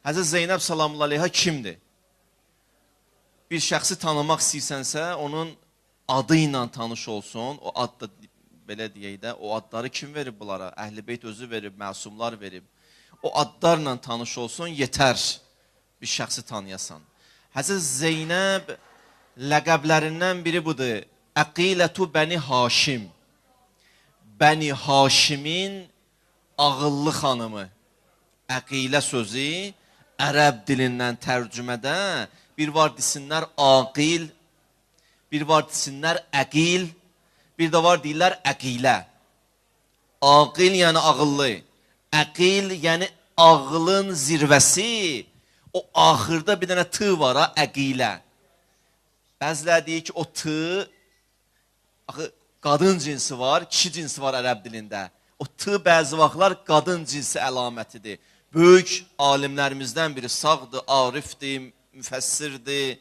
Həzrət Zeynəb salamullahi aleyha kimdir? Bir şəxsi tanımaq istəyirsənsə, onun adı ilə tanış olsun. O ad da, belə deyək də, o adları kim verib bunlara? Əhl-i Beyt özü verib, məsumlar verib. O adlarla tanış olsun, yetər bir şəxsi tanıyasan. Həzrət Zeynəb ləqəblərindən biri budur. Əqilətu Bəni Haşim. Bəni Haşimin ağıllı xanımı. Əqilə sözü ərəb dilindən tərcümədə bir var desinlər aqil, bir var desinlər əqil, bir də var deyirlər əqilə. Aqil yəni ağıllı, əqil yəni ağılın zirvəsi. O axırda bir dənə tı var ha, əqilə. Bəziləri deyir ki, o tı, qadın cinsi var, kişi cinsi var ərəb dilində. O tı bəzi vaxtlar qadın cinsi əlamətidir. Böyük alimlərimizdən biri sağdır, arifdir, müfəssirdir,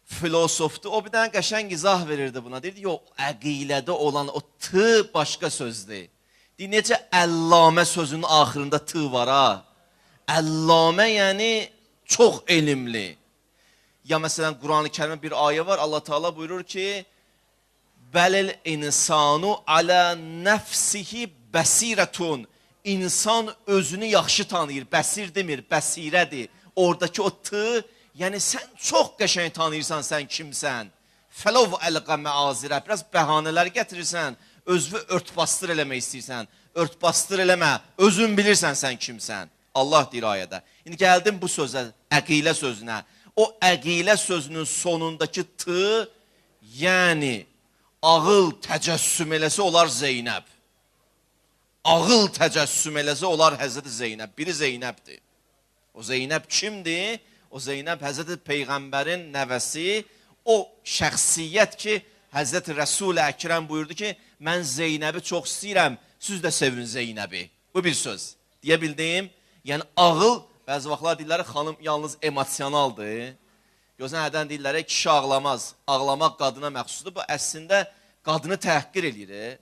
filosofdur. O bir dənə qəşəng izah verirdi buna. Deyirdi, yox, əqilədə olan o tı başqa sözdür. Deyir, necə əllamə sözünün axırında tı var ha? Əllamə yəni çox elmli. Ya məsələn, Quran-ı Kərimdə bir ayə var, Allah Teala buyurur ki, Bəlil insanu alə nəfsihi bəsirətun. İnsan özünü yaxşı tanıyır, bəsir demir, bəsirədir. Oradakı o tı, yəni sən çox qəşəng tanıyırsan sən kimsən. Fəlov əlqə məazirə, biraz bəhanələr gətirirsən, özünü örtbasdır eləmək istəyirsən. Örtbasdır eləmə, özün bilirsən sən kimsən. Allah deyir ayədə. İndi gəldim bu sözə, əqilə sözünə. O əqilə sözünün sonundakı tı, yəni ağıl təcəssüm eləsi olar Zeynəb. Ağıl təcəssüm eləsi olar Həzrəti Zeynəb. Biri Zeynəbdir. O Zeynəb kimdir? O Zeynəb Həzrəti Peyğəmbərin nəvəsi. O şəxsiyyət ki, Həzrəti Rəsul-i Əkrəm buyurdu ki, mən Zeynəbi çox istəyirəm, siz də sevin Zeynəbi. Bu bir söz. Deyə bildim. Yəni ağıl, bəzi vaxtlar deyirlər, xanım yalnız emosionaldır. Gözən nədən deyirlər, kişi ağlamaz. Ağlamaq qadına məxsusdur. Bu əslində qadını təhqir edir.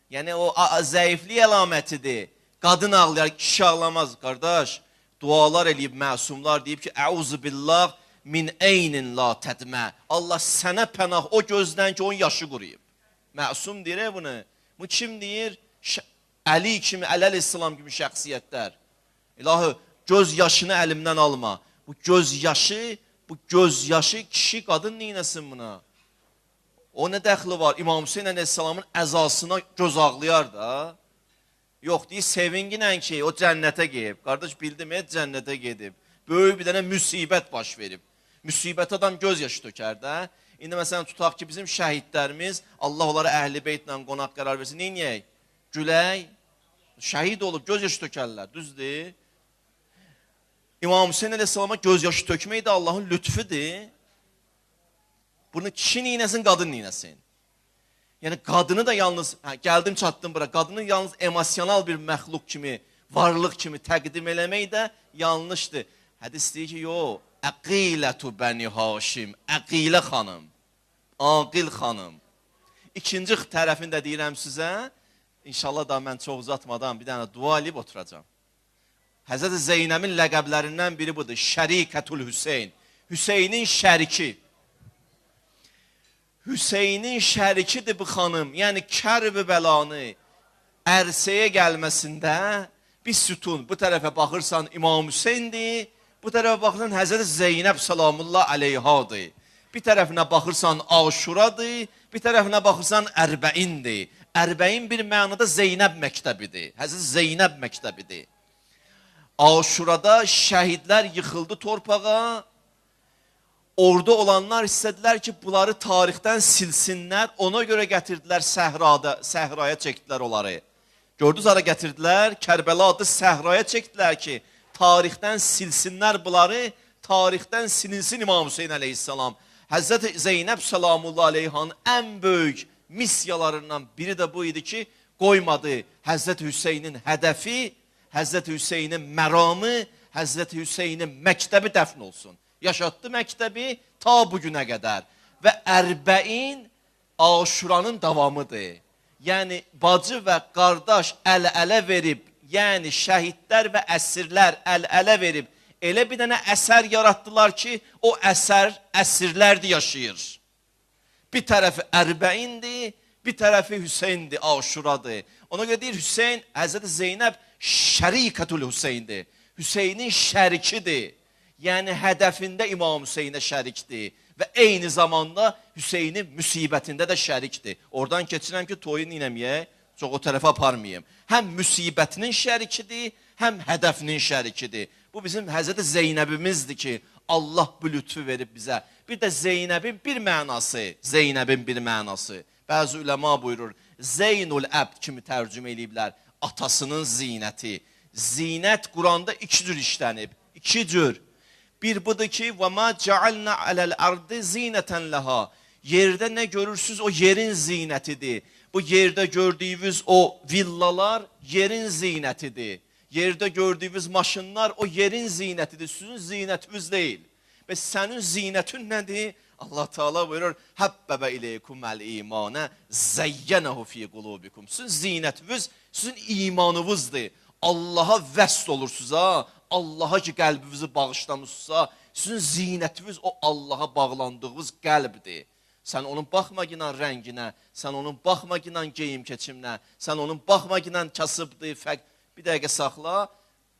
Yəni o zəiflik əlamətidir. Qadın ağlayar, kişi ağlamaz. Qardaş, dualar eləyib məsumlar deyib ki, Əuzu billah min eynin la tədmə. Allah sənə pənah o gözdən ki, onun yaşı quruyub. Məsum deyir bunu. Bu kim deyir? Əli kimi, Əleyhisselam kimi şəxsiyyətlər. İlahi, göz yaşını əlimdən alma. Bu göz yaşı kişi, qadın neynəsin buna? O nə dəxli var? İmam Hüseyin Əleyhisselamın əzasına göz ağlayar da. Yox, deyir, sevinginlə ki, o cənnətə gedib. Qardaş, bildim, cənnətə gedib. Böyük bir dənə müsibət baş verib. Müsibət adam göz yaşı tökər də. İndi məsələn, tutaq ki, bizim şəhidlərimiz, Allah onlara Əhl-i Beytlə qonaq qərar versin. Neynəyək? Gülək, şəhid olub, göz yaşı tökərlər, düzdür. İmam Hüseyin Əleyhisselama göz yaşı tökmək də Allahın lütfüdür. Bunu kişi neynəsin, qadın neynəsin. Yəni qadını da yalnız, gəldim çatdım bura, qadını yalnız emosional bir məxluq kimi, varlıq kimi təqdim eləmək də yanlışdır. Hədis deyir ki, yox, əqilətu Bəni Haşim, əqilə xanım, aqil xanım. İkinci tərəfini də deyirəm sizə, İnşallah da mən çox uzatmadan bir dənə dua eləyib oturacam. Həzrəti Zeynəbin ləqəblərindən biri budur. Şərikətül Hüseyn. Hüseynin şəriki. Hüseynin şərikidir bu xanım. Yəni kərb-i bəlanı ərsəyə gəlməsində bir sütun. Bu tərəfə baxırsan İmam Hüseyndir. Bu tərəfə baxırsan Həzrəti Zeynəb salamullah aleyhadır. Bir tərəfinə baxırsan Aşuradır. Bir tərəfinə baxırsan Ərbəindir. Ərbəin bir mənada Zeynəb məktəbidir. Həzrət Zeynəb məktəbidir. Aşurada şəhidlər yıxıldı torpağa. Orada olanlar istədilər ki, bunları tarixdən silsinlər. Ona görə gətirdilər səhraya çəkdilər onları. Gördünüz, ara gətirdilər, Kərbəla adlı səhraya çəkdilər ki, tarixdən silsinlər bunları, tarixdən silinsin İmam Hüseyin əleyhissalam. Həzrət Zeynəb salamullah aleyhanın ən böyük missiyalarından biri də bu idi ki, qoymadı Həzrət Hüseynin hədəfi, Həzrət Hüseynin məramı, Həzrət Hüseynin məktəbi dəfn olsun. Yaşatdı məktəbi ta bugünə qədər. Və Ərbəin Aşuranın davamıdır. Yəni, bacı və qardaş əl-ələ verib, yəni şəhidlər və əsirlər əl-ələ verib, Elə bir dənə əsər yaratdılar ki, o əsər əsrlərdir yaşayır. Bir tərəfi Ərbəindir, bir tərəfi Hüseyndir, Aşuradır. Ona görə deyir, Hüseyn, Həzrəti Zeynəb şərikətül Hüseyndir. Hüseynin şərikidir. Yəni, hədəfində İmam Hüseynə şərikdir. Və eyni zamanda Hüseynin müsibətində də şərikdir. Oradan keçirəm ki, toyu ninəməyək, çox o tərəfə aparmayayım. Həm müsibətinin şərikidir, həm hədəfinin şərikidir. Bu bizim Həzrəti Zeynəbimizdir ki, Allah bu lütfü verib bizə. Bir də Zeynəbin bir mənası. Bəzi üləma buyurur, Zeynul Əbd kimi tərcümə eləyiblər. Atasının zinəti. Zinət Quranda iki cür işlənib. İki cür. Bir budur ki, وَمَا جَعَلْنَا عَلَى الْأَرْضِ زِينَةً لَهَا. Yerdə nə görürsünüz, o yerin zinətidir. Bu yerdə gördüyünüz o villalar yerin zinətidir. Yerdə gördüyünüz maşınlar o yerin zinətidir. Sizin zinətiniz deyil. Və sənin zinətin nədir? Allah Teala buyurur, Həbbəbə ileykumul imanə zeyyənəhu fi qulubikum. Sizin zinətiniz, sizin imanınızdır. Allah'a vəsl olursunuz ha. Allah'a ki qəlbinizi bağışlamışsa, sizin zinətiniz o Allah'a bağlandığınız qəlbdir. Sən onun baxmaginan rənginə, sən onun baxmaginan geyim keçimlə, sən onun baxmaginan kasıbdır, bir dəqiqə saxla.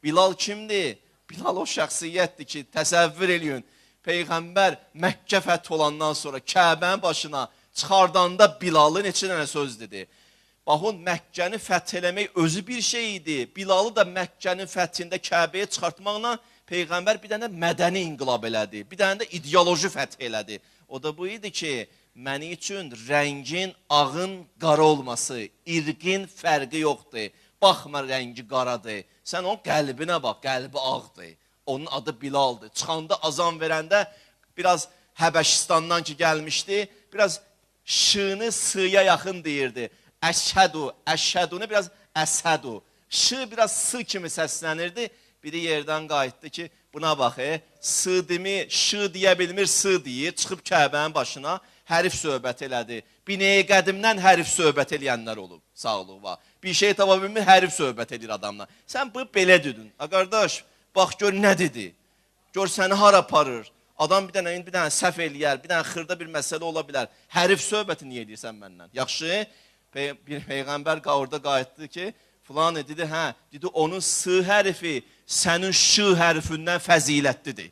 Bilal kimdir? Bilal o şəxsiyyətdir ki, təsəvvür eləyin. Peyğəmbər Məkkə fəth olandan sonra Kəbənin başına çıxardanda Bilalı neçə dənə söz dedi. Baxın, Məkkəni fəth eləmək özü bir şey idi. Bilalı da Məkkənin fəthində Kəbəyə çıxartmaqla Peyğəmbər bir dənə mədəni inqilab elədi. Bir dənə də ideoloji fəth elədi. O da bu idi ki, məni üçün rəngin, ağın qara olması, irqin fərqi yoxdur. Baxma, rəngi qaradır. Sən onun qəlbinə bax, qəlbi ağdır. Onun adı Bilaldır. Çıxanda azan verəndə biraz Həbəşistandan ki gəlmişdi, biraz şını sıya yaxın deyirdi. Əşhədu, əşhədunu biraz əshədu. Şı biraz sı kimi səslənirdi. Biri yerdən qayıtdı ki, buna bax, sı demi, şı deyə bilmir, sı deyir. Çıxıb Kəbənin başına hərif söhbət elədi. Binəyə qədimdən hərif söhbət eləyənlər olub, sağlığı var. Bir şey tapa bilmir, hərif söhbət edir adamla. Sən bu belə dedin. Qardaş, bax gör nə dedi. Gör səni hara aparır. Adam bir dənə səhv eləyər, bir dənə xırda bir məsələ ola bilər. Hərif söhbəti niyə edirsən məndən? Yaxşı, bir Peyğəmbər orada qayıtdı ki, filan dedi, dedi onun sı hərifi sənin şı hərifindən fəzilətlidir.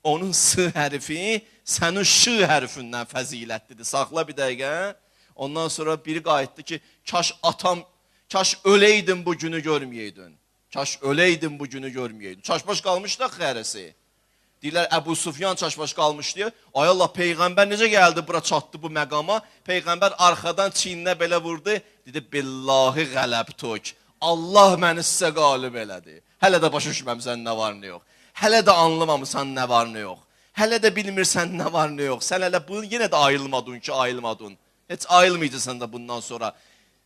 Onun sı hərifi sənin şı hərifindən fəzilətlidir. Saxla bir dəqiqə. Ondan sonra biri qayıtdı ki, kaş öləydin bu günü görməyəydin. Kaş öləydin bu günü görməyəydin. Çaşbaş qalmışdı xərəsi. Deyirlər, Əbu Sufyan çaşbaş qalmışdı. Ay Allah, Peyğəmbər necə gəldi bura çatdı bu məqama? Peyğəmbər arxadan çiyninə belə vurdu. Dedi, billahi qələbtuk. Allah məni sizə qalib elədi. Hələ də başa düşməmsən nə var nə yox. Hələ də anlamamısan nə var nə yox. Hələ də bilmirsən nə var nə yox. Sən hələ bunu yenə də ayılmadın ki, ayılmadın. Heç ayılmayacaqsan da bundan sonra.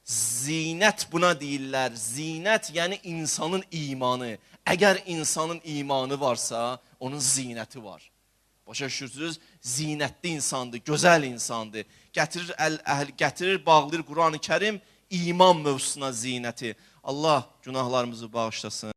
Zinət buna deyirlər. Zinət yəni insanın imanı. Əgər insanın imanı varsa, onun zinəti var. Başa düşürsünüz? Zinətli insandır, gözəl insandır. Gətirir, bağlayır Quran-ı Kərim iman mövzusuna zinəti. Allah günahlarımızı bağışlasın.